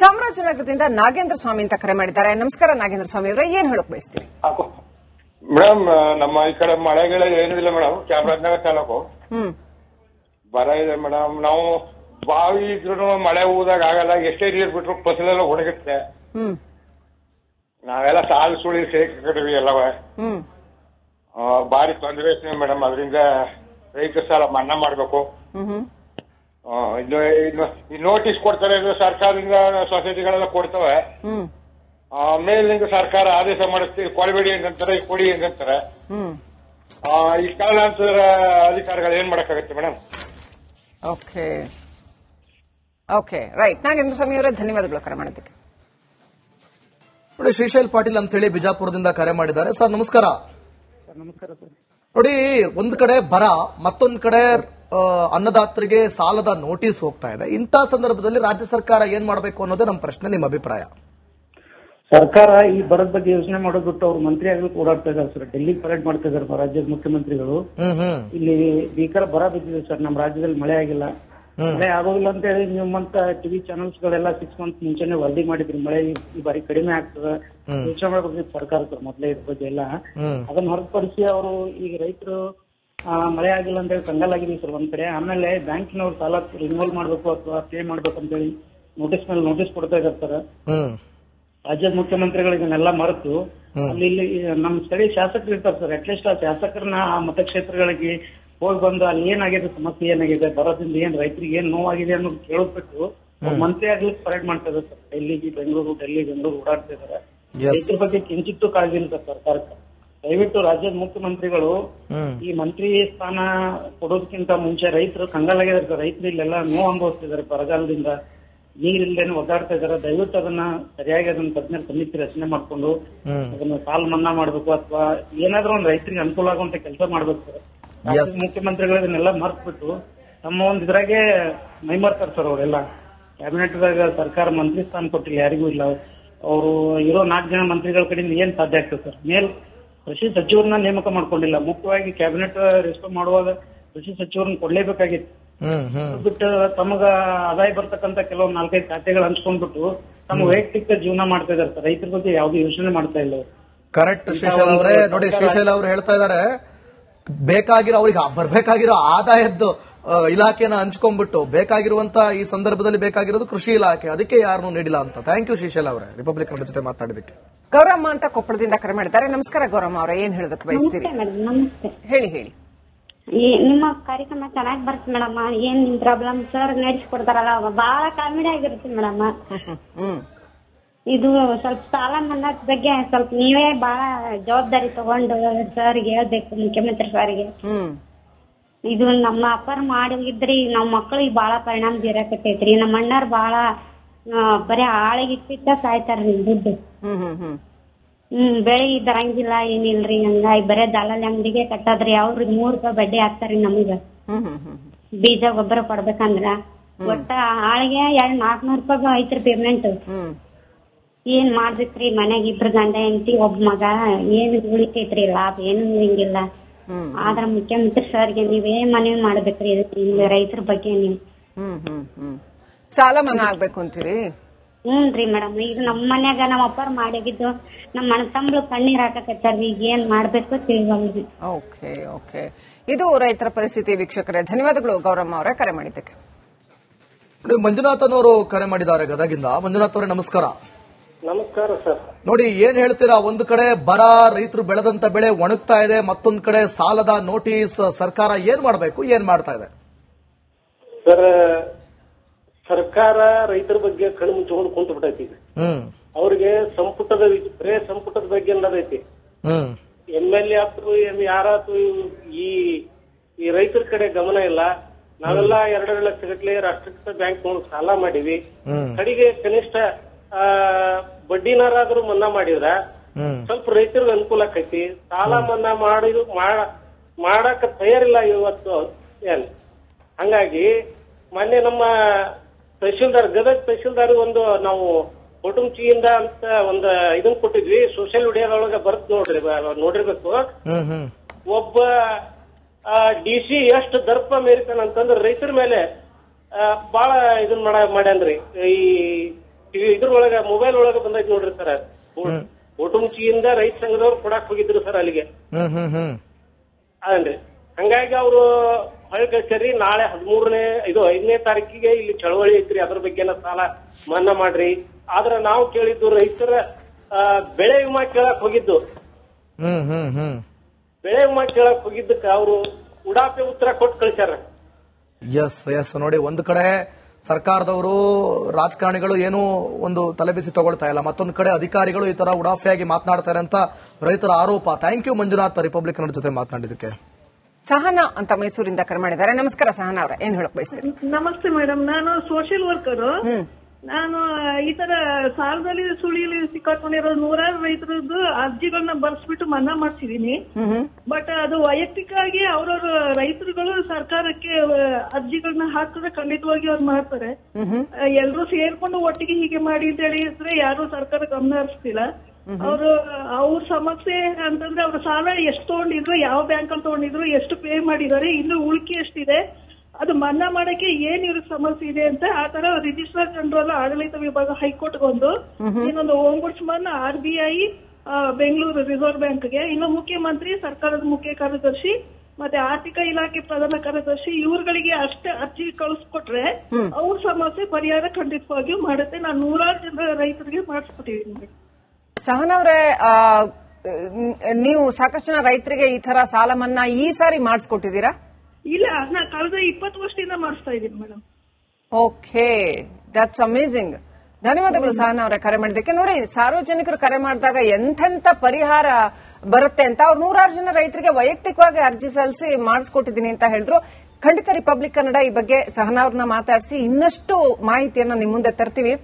ಚಾಮರಾಜನಗರದಿಂದ ನಾಗೇಂದ್ರ ಸ್ವಾಮಿ ಅಂತ ಕರೆ ಮಾಡಿದ್ದಾರೆ. ನಮಸ್ಕಾರ ನಾಗೇಂದ್ರ ಸ್ವಾಮಿ ಅವರೇ, ಏನ್ ಹೇಳಕ್ ಬಯಸ್ತೀರಿ? ಮೇಡಮ್, ನಮ್ಮ ಈ ಕಡೆ ಮಳೆಗಳ ಏನಿಲ್ಲ ಮೇಡಮ್. ಚಾಮರಾಜನಗರ ತಾಲೂಕು ಬರ ಇದೆ ಮೇಡಮ್. ನಾವು ಬಾವಿ ಇದ್ರು ಮಳೆ ಹೋದಾಗ ಆಗಲ್ಲ. ಎಷ್ಟೇ ನೀರು ಬಿಟ್ರು ಫಸಲೆಲ್ಲ ಒಣಗುತ್ತೆ. ನಾವೆಲ್ಲ ಸಾಲು ಸುಳಿ ಸೇರ್ಕೊಂಡಿವಿ ಎಲ್ಲವ. ಭಾರಿ ತೊಂದರೆ ಐತೆ ಮೇಡಮ್. ಅದರಿಂದ ರೈತ ಸಾಲ ಮನ್ನಾ ಮಾಡ್ಬೇಕು. ಇನ್ನು ನೋಟಿಸ್ ಕೊಡ್ತಾರೆ, ಸರ್ಕಾರದಿಂದ ಸೊಸೈಟಿಗಳೆಲ್ಲ ಕೊಡ್ತವೆ. ಮೇಲಿನಿಂದ ಸರ್ಕಾರ ಆದೇಶ ಮಾಡುತ್ತೆ, ಕೊಡಬೇಡಿ ಅಂತಾರೆ, ಕೊಡಿ ಅಂತಾರೆ. ಈ ಕಾರಣಾಂತರ ಅಧಿಕಾರಿಗಳು ಏನ್ ಮಾಡಕ್ಕಾಗತ್ತೆ madam? Okay right. Nagendra Swamy ಅವರೇ, ಧನ್ಯವಾದಗಳು ಕರೆ ಮಾಡೋದಕ್ಕೆ. ನೋಡಿ, ಶ್ರೀಶೈಲ್ ಪಾಟೀಲ್ ಅಂತ ಹೇಳಿ ಬಿಜಾಪುರದಿಂದ ಕರೆ ಮಾಡಿದ್ದಾರೆ. ಸರ್ ನಮಸ್ಕಾರ. ನಮಸ್ಕಾರ ಸರ್. ನೋಡಿ, ಒಂದ್ ಕಡೆ ಬರ, ಮತ್ತೊಂದ್ ಕಡೆ ಅನ್ನದಾತರಿಗೆ ಸಾಲದ ನೋಟಿಸ್ ಹೋಗ್ತಾ ಇದೆ. ಇಂಥ ಸಂದರ್ಭದಲ್ಲಿ ರಾಜ್ಯ ಸರ್ಕಾರ ಏನ್ ಮಾಡಬೇಕು ಅನ್ನೋದೇ ನಮ್ಮ ಪ್ರಶ್ನೆ. ನಿಮ್ಮ ಅಭಿಪ್ರಾಯ? ಸರ್ಕಾರ ಈ ಬರದ ಬಗ್ಗೆ ಯೋಚನೆ ಮಾಡೋದು ಬಿಟ್ಟು ಅವ್ರು ಮಂತ್ರಿ ಆಗ್ಲಿಕ್ಕೆ ಓಡಾಡ್ತಾ ಇದ್ದಾರೆ ಸರ್. ಡೆಲ್ಲಿ ಪರೇಡ್ ಮಾಡ್ತಾ ಇದ್ದಾರೆ ರಾಜ್ಯದ ಮುಖ್ಯಮಂತ್ರಿಗಳು. ಇಲ್ಲಿ ಭೀಕರ ಬರ ಬಿದ್ದಿದೆ ಸರ್. ನಮ್ಮ ರಾಜ್ಯದಲ್ಲಿ ಮಳೆ ಆಗಿಲ್ಲ. ಮಳೆ ಆಗೋದಿಲ್ಲ ಅಂತ ಹೇಳಿ ನಿಮ್ಮಂತ ಟಿವಿ ಚಾನೆಲ್ಸ್ ಗಳೆಲ್ಲ 6 ಮಂತ್ಸ್ ಮುಂಚೆನೆ ವರದಿ ಮಾಡಿದ್ರಿ. ಮಳೆ ಈ ಬಾರಿ ಕಡಿಮೆ ಆಗ್ತದೆ, ಯೋಚನೆ ಮಾಡಬೇಕು ಸರ್ಕಾರ ಸರ್. ಮೊದಲೇ ಇದ್ರ ಬಗ್ಗೆ ಎಲ್ಲ ಅದನ್ನ ಹೊರತುಪಡಿಸಿ ಅವರು ಈಗ ರೈತರು ಮಳೆ ಆಗಿಲ್ಲ ಅಂತ ಹೇಳಿ ಕಂಗಾಲಾಗಿದ್ದೀವಿ ಸರ್ ಒಂದ್ ಕಡೆ. ಆಮೇಲೆ ಬ್ಯಾಂಕಿನವ್ರು ಸಾಲ ರಿನ್ಯೂವಲ್ ಮಾಡ್ಬೇಕು ಅಥವಾ ಪೇ ಮಾಡ್ಬೇಕು ಅಂತ ಹೇಳಿ ನೋಟಿಸ್ ಮೇಲೆ ನೋಟಿಸ್ ಕೊಡ್ತಾ ಇದ್ದಾರೆ ಸರ್. ರಾಜ್ಯದ ಮುಖ್ಯಮಂತ್ರಿಗಳು ಇದನ್ನೆಲ್ಲ ಮರೆತು ಇಲ್ಲಿ ನಮ್ಮ ಸ್ಥಳೀಯ ಶಾಸಕರು ಇರ್ತಾರೆ ಸರ್. ಅಟ್ಲೀಸ್ಟ್ ಆ ಶಾಸಕರನ್ನ ಆ ಮತಕ್ಷೇತ್ರಗಳಿಗೆ ಹೋಗಿ ಬಂದು ಅಲ್ಲಿ ಏನಾಗಿದೆ, ಸಮಸ್ಯೆ ಏನಾಗಿದೆ, ಬರೋದ್ರಿಂದ ಏನ್ ರೈತರಿಗೆ ಏನ್ ನೋವಾಗಿದೆ ಅನ್ನೋದು ಕೇಳೋದ್ಬಿಟ್ಟು ಮಂತ್ರಿ ಆಗ್ಲಿಕ್ಕೆ ಪರೇಡ್ ಮಾಡ್ತಾ ಇದ್ದಾರೆ ಸರ್. ಡೆಲ್ಲಿಗೆ ಬೆಂಗಳೂರು ಓಡಾಡ್ತಾ ಇದ್ದಾರೆ. ರೈತರ ಬಗ್ಗೆ ಕಿಂಚಿತ್ತು ಕಾಳಜಿ ಇಲ್ಲ ಸರ್ ಸರ್ಕಾರಕ್ಕೆ. ದಯವಿಟ್ಟು ರಾಜ್ಯದ ಮುಖ್ಯಮಂತ್ರಿಗಳು ಈ ಮಂತ್ರಿ ಸ್ಥಾನ ಕೊಡೋದಕ್ಕಿಂತ ಮುಂಚೆ ರೈತರು ಕಂಗಾಲಾಗಿದ್ದಾರೆ ಸರ್. ರೈತರು ಇಲ್ಲೆಲ್ಲ ನೋವು ಅನುಭವಿಸ್ತಿದ್ದಾರೆ. ಬರಗಾಲದಿಂದ ನೀರಿಲ್ದೇನೆ ಒದ್ದಾಡ್ತಾ ಇದಾರೆ. ದಯವಿಟ್ಟು ಅದನ್ನ ಸರಿಯಾಗಿ ಅದನ್ನ ತಜ್ಞರ ಸಮಿತಿ ರಚನೆ ಮಾಡ್ಕೊಂಡು ಅದನ್ನ ಸಾಲ ಮನ್ನಾ ಮಾಡ್ಬೇಕು ಅಥವಾ ಏನಾದ್ರೂ ಒಂದು ರೈತರಿಗೆ ಅನುಕೂಲ ಆಗುವಂತ ಕೆಲಸ ಮಾಡ್ಬೇಕು ಸರ್. ರಾಜ್ಯದ ಮುಖ್ಯಮಂತ್ರಿಗಳು ಇದನ್ನೆಲ್ಲ ಮರ್ತ್ಬಿಟ್ಟು ತಮ್ಮ ಒಂದ್ ಇದ್ರಾಗೆ ಮೈಮರ್ತಾರೆ ಸರ್. ಅವರೆಲ್ಲ ಕ್ಯಾಬಿನೆಟ್ ದಾಗ ಸರ್ಕಾರ ಮಂತ್ರಿ ಸ್ಥಾನ ಕೊಟ್ಟಿಲ್ಲ, ಯಾರಿಗೂ ಇಲ್ಲ. ಅವರು ಇರೋ 4 ಜನ ಮಂತ್ರಿಗಳ ಕಡೆಯಿಂದ ಏನ್ ಸಾಧ್ಯ ಆಗ್ತದೆ ಸರ್? ಕೃಷಿ ಸಚಿವರನ್ನ ನೇಮಕ ಮಾಡ್ಕೊಂಡಿಲ್ಲ. ಮುಖ್ಯವಾಗಿ ಕ್ಯಾಬಿನೆಟ್ ರೆಸ್ಪಾನ್ಸ್ ಮಾಡುವಾಗ ಕೃಷಿ ಸಚಿವರನ್ನ ಕೊಡ್ಲೇಬೇಕಾಗಿತ್ತು. ಬಿಟ್ಟು ತಮಗ ಆದಾಯ ಬರ್ತಕ್ಕಂತ ಕೆಲವೊಂದು 4-5 ಖಾತೆಗಳು ಹಂಚ್ಕೊಂಡ್ಬಿಟ್ಟು ತಮ್ಮ ವೈಯಕ್ತಿಕ ಜೀವನ ಮಾಡ್ತಾ ಇದಾರೆ ಸರ್. ರೈತರ ಬಗ್ಗೆ ಯಾವ್ದು ಯೋಚನೆ ಮಾಡ್ತಾ ಇಲ್ಲ. ಕರೆಕ್ಟ್ ಶ್ರೀಶೈಲ್ ಅವರೇ. ನೋಡಿ, ಶ್ರೀಶೈಲ್ ಅವರು ಹೇಳ್ತಾ ಇದಾರೆ, ಅವ್ರಿಗೆ ಬರ್ಬೇಕಾಗಿರೋ ಆದಾಯದ್ದು ಇಲಾಖೆನ ಹಂಚ್ಕೊಂಡ್ಬಿಟ್ಟು ಬೇಕಾಗಿರುವಂತ ಈ ಸಂದರ್ಭದಲ್ಲಿ ಬೇಕಾಗಿರೋದು ಕೃಷಿ ಇಲಾಖೆ, ಅದಕ್ಕೆ ಯಾರನ್ನೂ ನೀಡಿಲ್ಲ ಅಂತ. ಥ್ಯಾಂಕ್ ಯು ಶ್ರೀಶೈಲ್ ಅವರೇ, ರಿಪಬ್ಲಿಕ್ ಜೊತೆ ಮಾತಾಡಿದಕ್ಕೆ. ಗೌರಮ್ಮ ಅಂತ ಕೊಪ್ಪಳದಿಂದ ಕರೆ ಮಾಡಿದ್ದಾರೆ. ನಮಸ್ಕಾರ ಗೌರಮ್ಮ ಅವರೇ, ಏನ್ ಹೇಳೋದಕ್ಕೆ ಬಯಸ್ತೀರಿ? ಹೇಳಿ. ನಿಮ್ಮ ಕಾರ್ಯಕ್ರಮ ಚೆನ್ನಾಗಿ ಬರುತ್ತೆ ಮೇಡಮ್. ಏನ್ ನಿಮ್ ಪ್ರಾಬ್ಲಮ್ ಸರ್ ನಡೆಸ್ಕೊಡ್ತಾರಲ್ಲ, ಬಹಳ ಕಾಮಿಡಿ ಆಗಿರುತ್ತೆ ಮೇಡಮ್. ಇದು ಸ್ವಲ್ಪ ಸಾಲ ಮನ್ನಾ ಬಗ್ಗೆ ಸ್ವಲ್ಪ ನೀವೇ ಬಹಳ ಜವಾಬ್ದಾರಿ ತಗೊಂಡು ಸರ್ಗೆ ಹೇಳ್ಬೇಕು, ಮುಖ್ಯಮಂತ್ರಿ ಸರ್ಗೆ. ಇದು ನಮ್ಮ ಅಪ್ಪರ್ ಮಾಡಿದ್ರಿ ನಮ್ಮ ಮಕ್ಕಳಿಗೆ ಬಹಳ ಪರಿಣಾಮ ಬೀರಕತ್ತೈತ್ರಿ. ನಮ್ಮ ಅಣ್ಣಾರ್ ಬಹಳ ಬರೀ ಆಳಿಗೆ ಇಟ್ಟಿಟ್ಟ ಸಾಯ್ತಾರ ದುಡ್ಡು. ಬೆಳೆ ಬರಂಗಿಲ್ಲ ಏನಿಲ್ರಿ. ಹಂಗಾಗಿ ಬರೇ ದಲಾಲಿ ಅಂಗಡಿಗೆ ಕಟ್ಟದ್ರಿ. ಅವ್ರ 3 ರೂಪಾಯಿ ಬಡ್ಡಿ ಹಾಕ್ತಾರಿ ನಮಗ. ಬೀಜ ಗೊಬ್ಬರ ಕೊಡ್ಬೇಕಂದ್ರ ಒಟ್ಟ ಆಳಿಗೆ 400 ರೂಪಾಯಿ ಐತ್ರಿ ಪೇಮೆಂಟ್. ಏನ್ ಮಾಡ್ಬೇಕ್ರಿ? ಮನ್ಯಾಗ 2 ಗಂಡ ಹೆಂಡತಿ ಒಬ್ಬ ಮಗ, ಏನ್ ಉಳಿತೈತ್ರಿ ಲಾಭ? ಏನು ಹಿಂಗಿಲ್ಲ. ಆದ್ರ ಮುಖ್ಯಮಂತ್ರಿ ಸರ್ಗೆ ನೀವೇ ಮನವಿ ಮಾಡ್ಬೇಕ್ರಿ ರೈತರ ಬಗ್ಗೆ. ನೀವು ಸಾಲ ಮನ್ನಾ ಆಗ್ಬೇಕು ಅಂತೀರಿ? ಹ್ಞೂನ್ರಿ ಮೇಡಮ್. ಈಗ ನಮ್ಮ ಮನ್ಯಾಗ ನಮ್ಮ ಅಪ್ಪಾರ ಮಾಡಿದ್ದು ನಮ್ಮ ಅಣ್ಣ ತಮ್ಮಳು ಕಣ್ಣೀರ್ ಹಾಕಕತ್ತಾರ್ರಿ. ಈಗ ಏನ್ ಮಾಡ್ಬೇಕು ತಿಳಿವಲ್ರಿ. ಓಕೆ. ಇದು ರೈತರ ಪರಿಸ್ಥಿತಿ. ವೀಕ್ಷಕರೇ, ಧನ್ಯವಾದಗಳು ಗೌರಮ್ಮ ಅವರೇ ಕರೆ ಮಾಡಿದ್ದಕ್ಕೆ. ಮಂಜುನಾಥನ್ ಅವರು ಕರೆ ಮಾಡಿದ್ದಾರೆ ಗದಗಿಂದ. ಮಂಜುನಾಥ್ ಅವರೇ, ನಮಸ್ಕಾರ. ನಮಸ್ಕಾರ ಸರ್. ನೋಡಿ, ಏನ್ ಹೇಳ್ತೀರಾ? ಒಂದು ಕಡೆ ಬರ, ರೈತರು ಬೆಳೆದಂತ ಬೆಳೆ ಒಣಗ್ತಾ ಇದೆ, ಮತ್ತೊಂದು ಕಡೆ ಸಾಲದ ನೋಟಿಸ್. ಸರ್ಕಾರ ಏನ್ ಮಾಡಬೇಕು, ಏನ್ ಮಾಡ್ತಾ ಇದೆ? ಸರ್, ಸರ್ಕಾರ ರೈತರ ಬಗ್ಗೆ ಕಣ್ಣು ಮುಚ್ಚಿಕೊಂಡು ಕುಂತು ಬಿಟ್ಟೈತಿ. ಅವ್ರಿಗೆ ಬರೇ ಸಂಪುಟದ ಬಗ್ಗೆ ಅನ್ನೋದೈತಿ. MLA ಆತು ಯಾರಾತು ಈ ರೈತರ ಕಡೆ ಗಮನ ಇಲ್ಲ. ನಾವೆಲ್ಲ 2 ಲಕ್ಷ ಗಟ್ಟಲೆ ರಾಷ್ಟ್ರೀಕೃತ ಬ್ಯಾಂಕ್ ಸಾಲ ಮಾಡಿವಿ. ಕಡೆಗೆ ಕನಿಷ್ಠ ಬಡ್ಡಿನಾರಾದ್ರೂ ಮನ್ನಾ ಮಾಡಿದ್ರ ಸ್ವಲ್ಪ ರೈತರಿಗೆ ಅನುಕೂಲ ಆಕೈತಿ. ಸಾಲ ಮನ್ನಾ ಮಾಡಕ್ ತಯಾರಿಲ್ಲ ಇವತ್ತು. ಹಂಗಾಗಿ ಮೊನ್ನೆ ನಮ್ಮ ತಹಶೀಲ್ದಾರ್, ಗದಗ ತಹಶೀಲ್ದಾರ್ ಒಂದು ನಾವು ಕುಟುಂಬಚಿಯಿಂದ ಅಂತ ಒಂದು ಇದನ್ ಕೊಟ್ಟಿದ್ವಿ. ಸೋಷಿಯಲ್ ಮೀಡಿಯಾದೊಳಗ ಬರ್ತ್ ನೋಡಿರ್ಬೇಕು. ಒಬ್ಬ DC ಎಷ್ಟು ದರ್ಪ ಮೇರಿತಾನ ಅಂತಂದ್ರೆ ರೈತರ ಮೇಲೆ ಬಹಳ ಇದನ್ ಮಾಡ್ಯಾನ್ರಿ. ಈ ಇದ್ರೊಳಗ ಮೊಬೈಲ್ ಒಳಗ ಬಂದೈತಿ ನೋಡ್ರಿ ಸರ್. ಓಟುಮುಚಿಯಿಂದ ರೈತ ಸಂಘದವ್ರು ಕೊಡಾಕ್ ಹೋಗಿದ್ರು ಸರ್ ಅಲ್ಲಿಗೆ. ಅದೇನ್ರಿ, ಹಂಗಾಗಿ ಅವರು ಹೊಳೆ ಕಳ್ಸ್ಯಾರಿ. ನಾಳೆ 5ನೇ ತಾರೀಕಿಗೆ ಇಲ್ಲಿ ಚಳವಳಿ ಐತ್ರಿ, ಅದ್ರ ಬಗ್ಗೆ ಸಾಲ ಮನ್ನಾ ಮಾಡ್ರಿ. ಆದ್ರ ನಾವು ಕೇಳಿದ್ದು ರೈತರ ಬೆಳೆ ವಿಮಾ ಕೇಳಕ್ ಹೋಗಿದ್ದು. ಬೆಳೆ ವಿಮಾ ಕೇಳಕ್ ಹೋಗಿದ್ದಕ್ಕ ಅವರು ಉಡಾಪೆ ಉತ್ತರ ಕೊಟ್ಟು ಕಳ್ಸ್ಯಾರ. ಎಸ್ ನೋಡಿ, ಒಂದು ಕಡೆ ಸರ್ಕಾರದವರು ರಾಜಕಾರಣಿಗಳು ಏನೂ ಒಂದು ತಲೆಬಿಸಿ ತಗೊಳ್ತಾ ಇಲ್ಲ, ಮತ್ತೊಂದು ಕಡೆ ಅಧಿಕಾರಿಗಳು ಈ ತರ ಉಡಾಫೆಯಾಗಿ ಮಾತನಾಡ್ತಾರೆ ಅಂತ ರೈತರ ಆರೋಪ. Thank you Manjunath, Republic Kannada ಜೊತೆ ಮಾತನಾಡಿದಕ್ಕೆ. ಸಹನಾ ಅಂತ ಮೈಸೂರಿಂದ ಕರೆ ಮಾಡಿದ್ದಾರೆ. ನಮಸ್ಕಾರ ಸಹನಾ ಅವರೇ, ಏನ್ ಹೇಳಕ್ ಬಯಸ್ತೀರಿ? ನಮಸ್ತೆ ಮೇಡಮ್, ನಾನು ಸೋಷಿಯಲ್ ವರ್ಕರ್. ನಾನು ಈ ತರ ಸಾಲದಲ್ಲಿ ಸುಳಿಯಲ್ಲಿ ಸಿಕ್ಕಾಕೊಂಡಿರೋ 100 ರೈತರದ್ದು ಅರ್ಜಿಗಳನ್ನ ಬರ್ಸ್ಬಿಟ್ಟು ಮನ್ನಾ ಮಾಡ್ತಿದೀನಿ. ಬಟ್ ಅದು ವೈಯಕ್ತಿಕವಾಗಿ ಅವ್ರವ್ರ ರೈತರುಗಳು ಸರ್ಕಾರಕ್ಕೆ ಅರ್ಜಿಗಳನ್ನ ಹಾಕಿದ್ರೆ ಖಂಡಿತವಾಗಿ ಅವ್ರು ಮಾಡ್ತಾರೆ. ಎಲ್ರು ಸೇರ್ಕೊಂಡು ಒಟ್ಟಿಗೆ ಹೀಗೆ ಮಾಡಿ ಅಂತ ಹೇಳಿದ್ರೆ ಯಾರು ಸರ್ಕಾರ ಗಮನ ಹರಿಸ್ತಿಲ್ಲ. ಅವ್ರ ಸಮಸ್ಯೆ ಅಂತಂದ್ರೆ ಅವ್ರ ಸಾಲ ಎಷ್ಟು ತಗೊಂಡಿದ್ರು, ಯಾವ ಬ್ಯಾಂಕ್ ಅಲ್ಲಿ ತಗೊಂಡಿದ್ರು, ಎಷ್ಟು ಪೇ ಮಾಡಿದ್ದಾರೆ, ಇನ್ನು ಉಳಿಕೆ ಎಷ್ಟಿದೆ, ಅದು ಮನ್ನಾ ಮಾಡಕ್ಕೆ ಏನ್ ಇವ್ರಿಗೆ ಸಮಸ್ಯೆ ಇದೆ ಅಂತ ಆ ತರ ರಿಜಿಸ್ಟ್ರಾರ್ ಜನರಲ್ ಆಡಳಿತ ವಿಭಾಗ ಹೈಕೋರ್ಟ್ಗೊಂದು, ಇನ್ನೊಂದು ಓಂಬುಡ್ಸ್ಮನ್, RBI, ಬೆಂಗಳೂರು ರಿಸರ್ವ್ ಬ್ಯಾಂಕ್ಗೆ, ಇನ್ನು ಮುಖ್ಯಮಂತ್ರಿ, ಸರ್ಕಾರದ ಮುಖ್ಯ ಕಾರ್ಯದರ್ಶಿ ಮತ್ತೆ ಆರ್ಥಿಕ ಇಲಾಖೆ ಪ್ರಧಾನ ಕಾರ್ಯದರ್ಶಿ ಇವ್ರುಗಳಿಗೆ ಅಷ್ಟೇ ಅರ್ಜಿ ಕಳಿಸ್ಕೊಟ್ರೆ ಅವ್ರ ಸಮಸ್ಯೆ ಪರಿಹಾರ ಖಂಡಿತವಾಗಿಯೂ ಮಾಡುತ್ತೆ. ನಾನು 100 ಜನ ರೈತರಿಗೆ ಮಾಡಿಸ್ಕೊಟ್ಟಿದ್ದೀನಿ. ಸಹನಾ ಅವರೇ, ನೀವು ಸಾಕಷ್ಟು ಜನ ರೈತರಿಗೆ ಈ ತರ ಸಾಲ ಮನ್ನಾ ಈ ಸಾರಿ ಮಾಡಿಸ್ಕೊಟ್ಟಿದ್ದೀರಾ? ಇಲ್ಲ, ನಾ ಕಳೆದ 20 ವರ್ಷದಿಂದ ಮಾಡಿಸ್ತಾ ಇದ್ದೀನಿ ಮೇಡಮ್. Okay, that's amazing. ಧನ್ಯವಾದಗಳು ಸಹನಾ ಅವರೇ ಕರೆ ಮಾಡಿದ್ದಕ್ಕೆ. ನೋಡಿ, ಸಾರ್ವಜನಿಕರು ಕರೆ ಮಾಡಿದಾಗ ಎಂತೆಂತ ಪರಿಹಾರ ಬರುತ್ತೆ ಅಂತ ಅವ್ರು 100 ಜನ ರೈತರಿಗೆ ವೈಯಕ್ತಿಕವಾಗಿ ಅರ್ಜಿ ಸಲ್ಲಿಸಿ ಮಾಡಿಸ್ಕೊಟ್ಟಿದ್ದೀನಿ ಅಂತ ಹೇಳಿದ್ರು. ಖಂಡಿತ ರಿಪಬ್ಲಿಕ್ ಕನ್ನಡ ಈ ಬಗ್ಗೆ ಸಹನಾ ಅವ್ರನ್ನ ಮಾತಾಡಿಸಿ ಇನ್ನಷ್ಟು ಮಾಹಿತಿಯನ್ನ ನಿಮ್ಮ ಮುಂದೆ ತರ್ತೀವಿ.